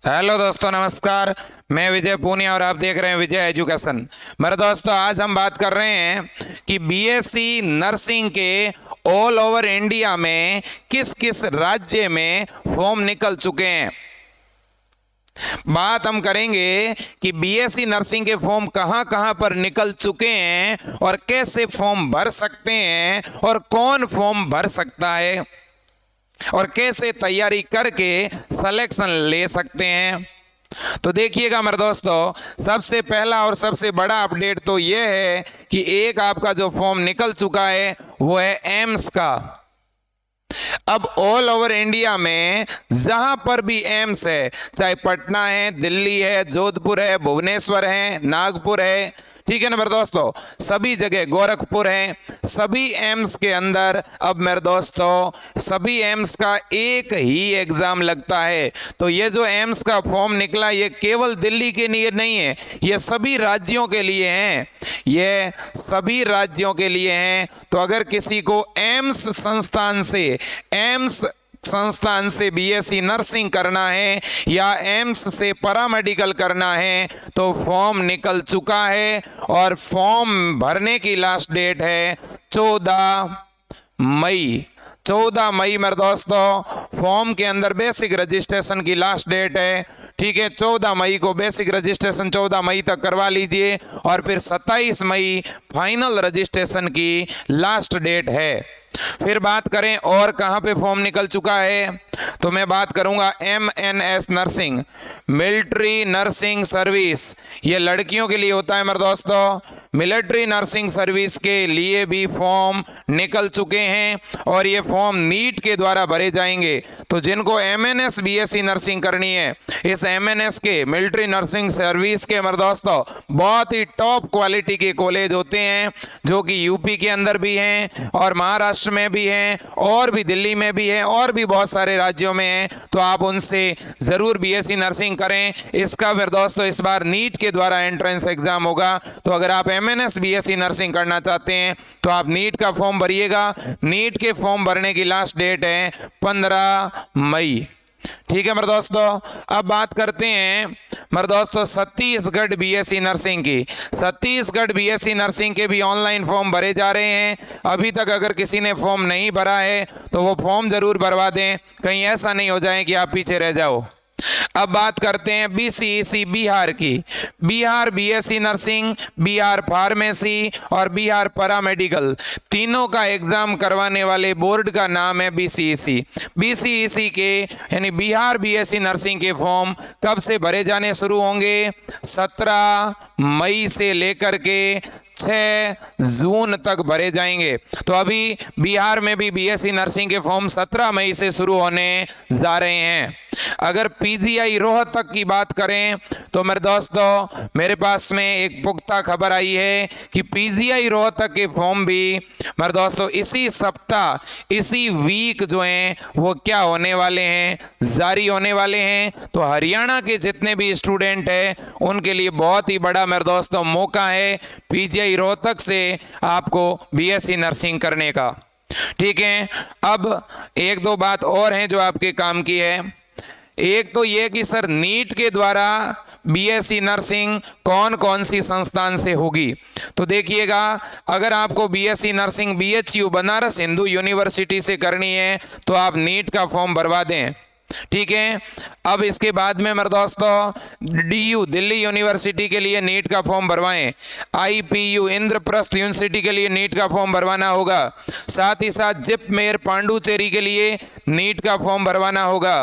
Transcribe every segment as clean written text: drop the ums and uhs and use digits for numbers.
Hello दोस्तों, नमस्कार। मैं विजय पूनिया और आप देख रहे हैं विजय एजुकेशन। मेरे दोस्तों, आज हम बात कर रहे हैं कि बीएससी नर्सिंग के ऑल ओवर इंडिया में किस किस राज्य में फॉर्म निकल चुके हैं। बात हम करेंगे कि बीएससी नर्सिंग के फॉर्म कहां कहां पर निकल चुके हैं और कैसे फॉर्म भर सकते हैं और कौन फॉर्म भर सकता है और कैसे तैयारी करके सिलेक्शन ले सकते हैं। तो देखिएगा मेरे दोस्तों, सबसे पहला और सबसे बड़ा अपडेट तो यह है कि एक आपका जो फॉर्म निकल चुका है वो है एम्स का। अब ऑल ओवर इंडिया में जहां पर भी एम्स है, चाहे पटना है, दिल्ली है, जोधपुर है, भुवनेश्वर है, नागपुर है, ठीक है ना मेरे दोस्तों, सभी जगह, गोरखपुर है, सभी एम्स के अंदर अब मेरे दोस्तों सभी एम्स का एक ही एग्जाम लगता है। तो ये जो एम्स का फॉर्म निकला ये केवल दिल्ली के लिए नहीं है, ये सभी राज्यों के लिए हैं, ये सभी राज्यों के लिए हैं। तो अगर किसी को एम्स संस्थान से बीएससी नर्सिंग करना है या एम्स से पैरामेडिकल करना है तो फॉर्म निकल चुका है और फॉर्म भरने की लास्ट डेट है 14 मई। 14 मई मेरे दोस्तों फॉर्म के अंदर बेसिक रजिस्ट्रेशन की लास्ट डेट है, ठीक है। 14 मई को बेसिक रजिस्ट्रेशन 14 मई तक करवा लीजिए और फिर 27 मई फाइनल रजिस्ट्रेशन की लास्ट डेट है। फिर बात करें और कहां पे फॉर्म निकल चुका है, तो मैं बात करूंगा MNS nursing, military nursing service. ये लड़कियों के लिए होता है मेरे दोस्तों। मिलिट्री नर्सिंग सर्विस के लिए भी फॉर्म निकल चुके हैं और ये फॉर्म नीट के द्वारा भरे जाएंगे। तो जिनको एमएनएस बीएससी नर्सिंग करनी है, इस एमएनएस के मिलिट्री नर्सिंग सर्विस के मेरे दोस्तों बहुत ही टॉप क्वालिटी के कॉलेज होते हैं जो कि यूपी के अंदर भी हैं और महाराष्ट्र में भी हैं और भी दिल्ली में भी है और भी बहुत सारे राज्यों में हैं। तो आप उनसे जरूर बीएससी नर्सिंग करें। इसका फिर दोस्तों इस बार नीट के द्वारा एंट्रेंस एग्जाम होगा। तो अगर आप एमएनएस बीएससी नर्सिंग करना चाहते हैं तो आप नीट का फॉर्म भरिएगा। नीट के फॉर्म भरने की लास्ट डेट है 15 मई, ठीक है मेरे दोस्तों। अब बात करते हैं मेरे दोस्तों छत्तीसगढ़ बीएससी नर्सिंग की। छत्तीसगढ़ बीएससी नर्सिंग के भी ऑनलाइन फॉर्म भरे जा रहे हैं। अभी तक अगर किसी ने फॉर्म नहीं भरा है तो वो फॉर्म जरूर भरवा दें, कहीं ऐसा नहीं हो जाए कि आप पीछे रह जाओ। अब बात करते हैं बीसीईसी बिहार की। Bihar BSc nursing, Bihar pharmacy और बिहार पैरामेडिकल तीनों का एग्जाम करवाने वाले बोर्ड का नाम है बीसीईसी। बीसीईसी के यानी बिहार बीएससी नर्सिंग के फॉर्म कब से भरे जाने शुरू होंगे? 17 मई से लेकर के 6 जून तक भरे जाएंगे। तो अभी बिहार में भी बीएससी नर्सिंग के फॉर्म 17 मई से शुरू होने जा रहे हैं। अगर पीजीआई रोहतक की बात करें तो मेरे दोस्तों मेरे पास में एक पुख्ता खबर आई है कि पीजीआई रोहतक के फॉर्म भी मेरे दोस्तों इसी सप्ताह, इसी वीक जो हैं वो क्या होने वाले हैं, जारी होने वाले हैं। तो हरियाणा के जितने भी स्टूडेंट हैं उनके लिए बहुत ही बड़ा मेरे दोस्तों मौका है पीजीआई रोहतक से आपको बीएससी नर्सिंग करने का, ठीक है। अब एक दो बात और हैं जो आपके काम की है। एक तो ये कि सर नीट के द्वारा बीएससी नर्सिंग कौन कौन सी संस्थान से होगी। तो देखिएगा, अगर आपको BSc nursing BHU Banaras Hindu university से करनी है तो आप नीट का फॉर्म भरवा दें, ठीक है। अब इसके बाद में मेरे दोस्तों डीयू दिल्ली यूनिवर्सिटी के लिए नीट का फॉर्म भरवाएं। आईपीयू इंद्रप्रस्थ यूनिवर्सिटी के लिए नीट का फॉर्म भरवाना होगा। साथ ही साथ जिप मेयर पांडुचेरी के लिए नीट का फॉर्म भरवाना होगा।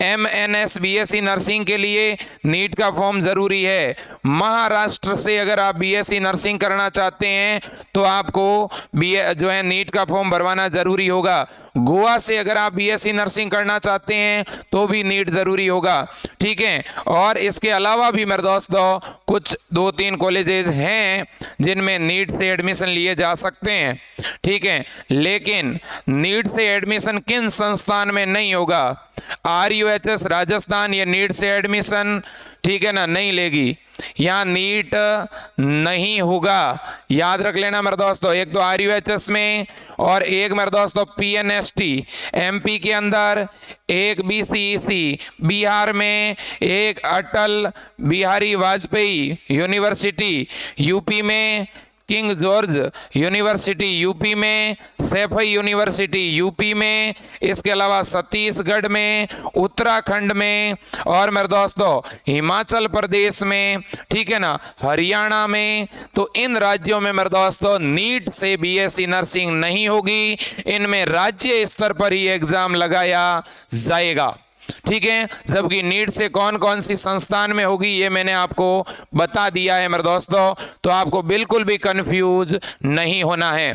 एमएनएस बीएससी नर्सिंग के लिए नीट का फॉर्म जरूरी है। महाराष्ट्र से अगर आप बीएससी नर्सिंग करना चाहते हैं तो आपको जो है नीट का फॉर्म भरवाना जरूरी होगा। गोवा से अगर आप बीएससी नर्सिंग करना चाहते हैं तो भी नीट जरूरी होगा, ठीक है। और इसके अलावा भी मेरे दोस्तों कुछ 2-3 कॉलेजेस हैं जिनमें नीट से एडमिशन लिए जा सकते हैं, ठीक है। लेकिन नीट से एडमिशन किन संस्थान में नहीं होगा? आरयूएचएस राजस्थान, ये नीट से एडमिशन ठीक है ना, नहीं लेगी, यहाँ नीट नहीं होगा, याद रख लेना मेरे दोस्तों। एक तो RUHS में और एक मेरे दोस्तों PNST MP के अंदर, एक BCEC बिहार में, एक अटल बिहारी वाजपेयी यूनिवर्सिटी यूपी में, किंग जॉर्ज यूनिवर्सिटी यूपी में, सैफई यूनिवर्सिटी यूपी में, इसके अलावा छत्तीसगढ़ में, उत्तराखंड में और मेरे दोस्तों हिमाचल प्रदेश में, ठीक है ना, हरियाणा में। तो इन राज्यों में मेरे दोस्तों नीट से BSc नर्सिंग नहीं होगी, इनमें राज्य स्तर पर ही एग्जाम लगाया जाएगा, ठीक है। जबकि नीट से कौन कौन सी संस्थान में होगी ये मैंने आपको बता दिया है मेरे दोस्तों, तो आपको बिल्कुल भी कंफ्यूज नहीं होना है,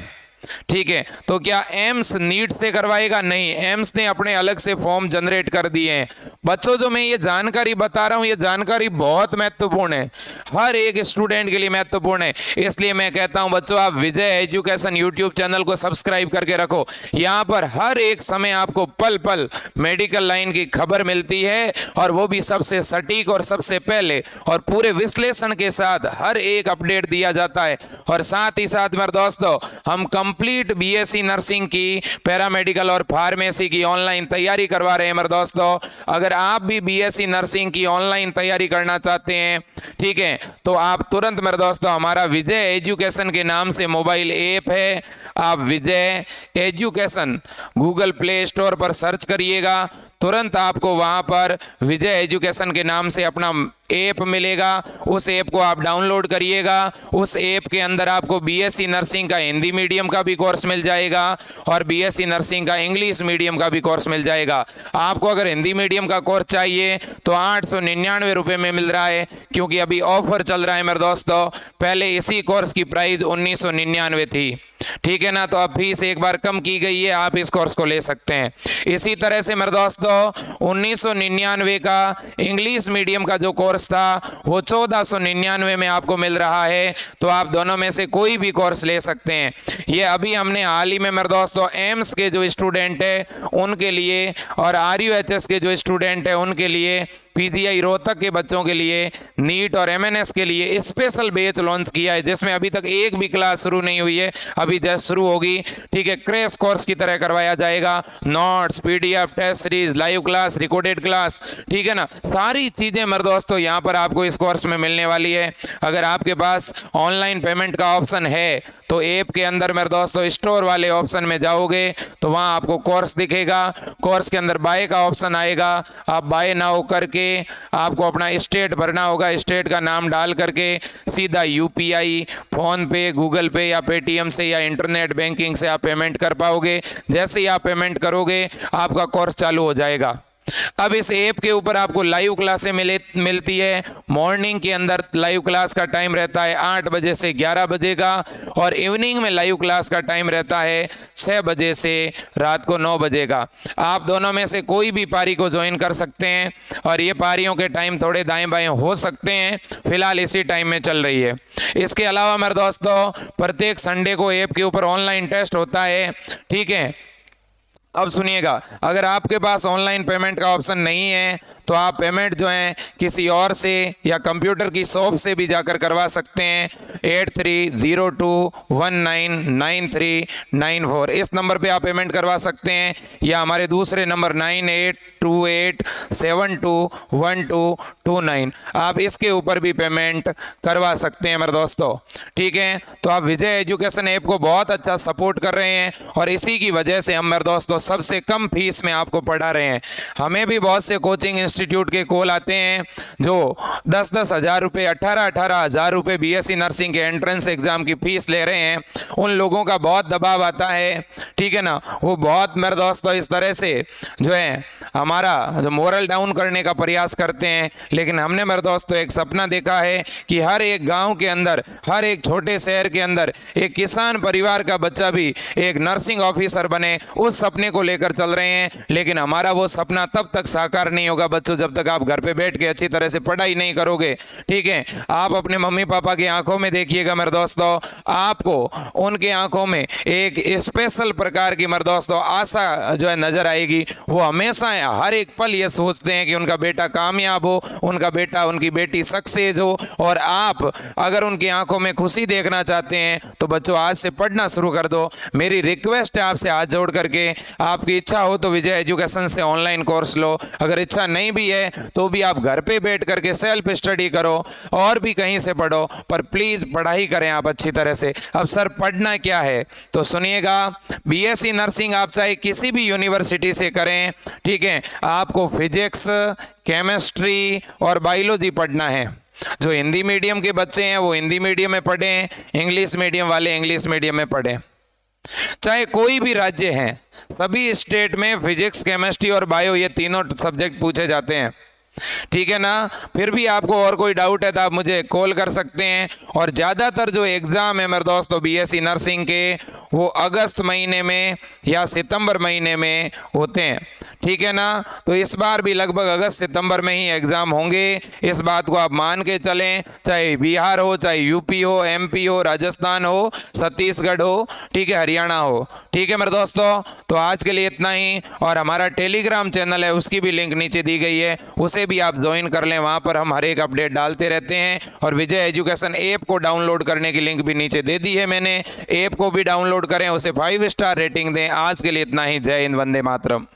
ठीक है। तो क्या एम्स नीट से करवाएगा? नहीं, एम्स ने अपने अलग से फॉर्म जनरेट कर दिए हैं। बच्चों जो मैं ये जानकारी बता रहा हूं, ये जानकारी बहुत महत्वपूर्ण है, हर एक स्टूडेंट के लिए महत्वपूर्ण है। इसलिए मैं कहता हूं बच्चों, आप विजय एजुकेशन यूट्यूब चैनल को सब्सक्राइब करके रखो। यहां पर हर एक समय आपको पल पल मेडिकल लाइन की खबर मिलती है, और वो भी सबसे सटीक और सबसे पहले और पूरे विश्लेषण के साथ हर एक अपडेट दिया जाता है। और साथ ही साथ मेरे दोस्तों, हम कंप्लीट BSc नर्सिंग की, पैरामेडिकल और फार्मेसी की ऑनलाइन तैयारी करवा रहे हैं मेरे दोस्तों। अगर आप भी BSc नर्सिंग की ऑनलाइन तैयारी करना चाहते हैं, ठीक है, तो आप तुरंत मेरे दोस्तों हमारा विजय एजुकेशन के नाम से मोबाइल ऐप है, आप विजय एजुकेशन गूगल प्ले स्टोर पर सर्च करिएगा, तुरंत आपको वहां पर विजय एजुकेशन के नाम से अपना ऐप मिलेगा। उस ऐप को आप डाउनलोड करिएगा। उस ऐप के अंदर आपको BSc नर्सिंग का हिंदी मीडियम का भी कोर्स मिल जाएगा और BSc नर्सिंग का इंग्लिश मीडियम का भी कोर्स मिल जाएगा। आपको अगर हिंदी मीडियम का कोर्स चाहिए तो 899 रुपये में मिल रहा है, क्योंकि अभी ऑफर चल रहा है मेरे दोस्तों। पहले इसी कोर्स की प्राइस 1999 थी, ठीक है ना, तो अब फीस एक बार कम की गई है, आप इस कोर्स को ले सकते हैं। इसी तरह से मेरे दोस्तों 1999 का इंग्लिश मीडियम का जो कोर्स था वो 1499 में आपको मिल रहा है, तो आप दोनों में से कोई भी कोर्स ले सकते हैं। ये अभी हमने हाल ही में मेरे दोस्तों एम्स के जो स्टूडेंट है उनके लिए और RUHS के जो स्टूडेंट है उनके लिए, PGI रोहतक के बच्चों के लिए, नीट और MNS के लिए स्पेशल बैच लॉन्च किया है, जिसमें अभी तक एक भी क्लास शुरू नहीं हुई है, अभी जस्ट शुरू होगी, ठीक है। क्रैश कोर्स की तरह करवाया जाएगा, notes, PDF, test series, live class, recorded class, ठीक है ना, सारी चीजें मेरे दोस्तों यहाँ पर आपको इस कोर्स में मिलने वाली है। अगर आपके पास ऑनलाइन पेमेंट का ऑप्शन है तो ऐप के अंदर मेरे दोस्तों स्टोर वाले ऑप्शन में जाओगे तो वहाँ आपको कोर्स दिखेगा, कोर्स के अंदर बाय का ऑप्शन आएगा, आप बाय नाउ करके आपको अपना स्टेट भरना होगा, स्टेट का नाम डाल करके सीधा UPI, फोन पे, गूगल पे या पेटीएम से या इंटरनेट बैंकिंग से आप पेमेंट कर पाओगे। जैसे ही आप पेमेंट करोगे आपका कोर्स चालू हो जाएगा। अब इस ऐप के ऊपर आपको लाइव क्लासें मिलती है। मॉर्निंग के अंदर लाइव क्लास का टाइम रहता है 8 बजे से 11 बजे का, और इवनिंग में लाइव क्लास का टाइम रहता है 6 बजे से रात को 9 बजे का। आप दोनों में से कोई भी पारी को ज्वाइन कर सकते हैं, और ये पारियों के टाइम थोड़े दाएं बाएं हो सकते हैं, फिलहाल इसी टाइम में चल रही है। इसके अलावा मेरे दोस्तों प्रत्येक संडे को ऐप के ऊपर ऑनलाइन टेस्ट होता है, ठीक है। अब सुनिएगा, अगर आपके पास ऑनलाइन पेमेंट का ऑप्शन नहीं है तो आप पेमेंट जो है किसी और से या कंप्यूटर की शॉप से भी जाकर करवा सकते हैं। 8302199394 इस नंबर पे आप पेमेंट करवा सकते हैं, या हमारे दूसरे नंबर 9828721229 आप इसके ऊपर भी पेमेंट करवा सकते हैं मेरे दोस्तों, ठीक है। तो आप विजय एजुकेशन ऐप को बहुत अच्छा सपोर्ट कर रहे हैं, और इसी की वजह से हम मेरे दोस्तों सबसे कम फीस में आपको पढ़ा रहे हैं। हमें भी बहुत से कोचिंग इंस्टीट्यूट के कॉल आते हैं जो 10-10 हज़ार रुपये, 18-18 हज़ार रुपये BSc नर्सिंग के एंट्रेंस एग्जाम की फीस ले रहे हैं। उन लोगों का बहुत दबाव आता है, ठीक है ना, वो बहुत मेरे दोस्तों इस तरह से जो है हमारा जो मोरल डाउन करने का प्रयास करते हैं। लेकिन हमने मेरे दोस्तों एक सपना देखा है कि हर एक गाँव के अंदर, हर एक छोटे शहर के अंदर एक किसान परिवार का बच्चा भी एक नर्सिंग ऑफिसर बने। उस सपने सपने को लेकर चल रहे हैं, लेकिन हमारा वो सपना तब तक साकार नहीं होगा बच्चों जब तक आप घर पे बैठ के अच्छी तरह से पढ़ाई नहीं करोगे। ठीक है, आप अपने मम्मी पापा की आंखों में देखिएगा मेरे दोस्तों, आपको उनके आंखों में एक स्पेशल प्रकार की मेरे दोस्तों आशा जो है नजर आएगी। वो हमेशा हर एक पल ये सोचते हैं कि उनका बेटा कामयाब हो, उनका बेटा उनकी बेटी सक्सेस हो। और आप अगर उनकी आंखों में खुशी देखना चाहते हैं तो बच्चों आज से पढ़ना शुरू कर दो। मेरी रिक्वेस्ट है आपसे हाथ जोड़ करके, आपकी इच्छा हो तो विजय एजुकेशन से ऑनलाइन कोर्स लो, अगर इच्छा नहीं भी है तो भी आप घर पे बैठ करके सेल्फ स्टडी करो और भी कहीं से पढ़ो, पर प्लीज पढ़ाई करें आप अच्छी तरह से। अब सर पढ़ना क्या है तो सुनिएगा, बीएससी नर्सिंग आप चाहे किसी भी यूनिवर्सिटी से करें, ठीक है, आपको फिजिक्स, केमिस्ट्री और बायोलॉजी पढ़ना है। जो हिंदी मीडियम के बच्चे हैं वो हिंदी मीडियम में पढ़ें, इंग्लिश मीडियम वाले इंग्लिश मीडियम में पढ़ें। चाहे कोई भी राज्य है, सभी स्टेट में फिजिक्स, केमिस्ट्री और बायो ये तीनों सब्जेक्ट पूछे जाते हैं। ठीक है ना। फिर भी आपको और कोई डाउट है तो आप मुझे कॉल कर सकते हैं। और ज़्यादातर जो एग्ज़ाम है मेरे दोस्तों बीएससी नर्सिंग के, वो अगस्त महीने में या सितंबर महीने में होते हैं। ठीक है ना। तो इस बार भी लगभग अगस्त सितंबर में ही एग्ज़ाम होंगे, इस बात को आप मान के चलें। चाहे बिहार हो, चाहे यूपी हो, एमपी हो, राजस्थान हो, छत्तीसगढ़ हो, ठीक है, हरियाणा हो। ठीक है मेरे दोस्तों, तो आज के लिए इतना ही। और हमारा टेलीग्राम चैनल है, उसकी भी लिंक नीचे दी गई है, उसे भी आप ज्वाइन कर लें। वहाँ पर हम हर एक अपडेट डालते रहते हैं। और विजय एजुकेशन ऐप को डाउनलोड करने की लिंक भी नीचे दे दी है मैंने, ऐप को भी डाउनलोड करें, उसे 5 स्टार रेटिंग दें। आज के लिए इतना ही। जय हिंद, वंदे मातरम।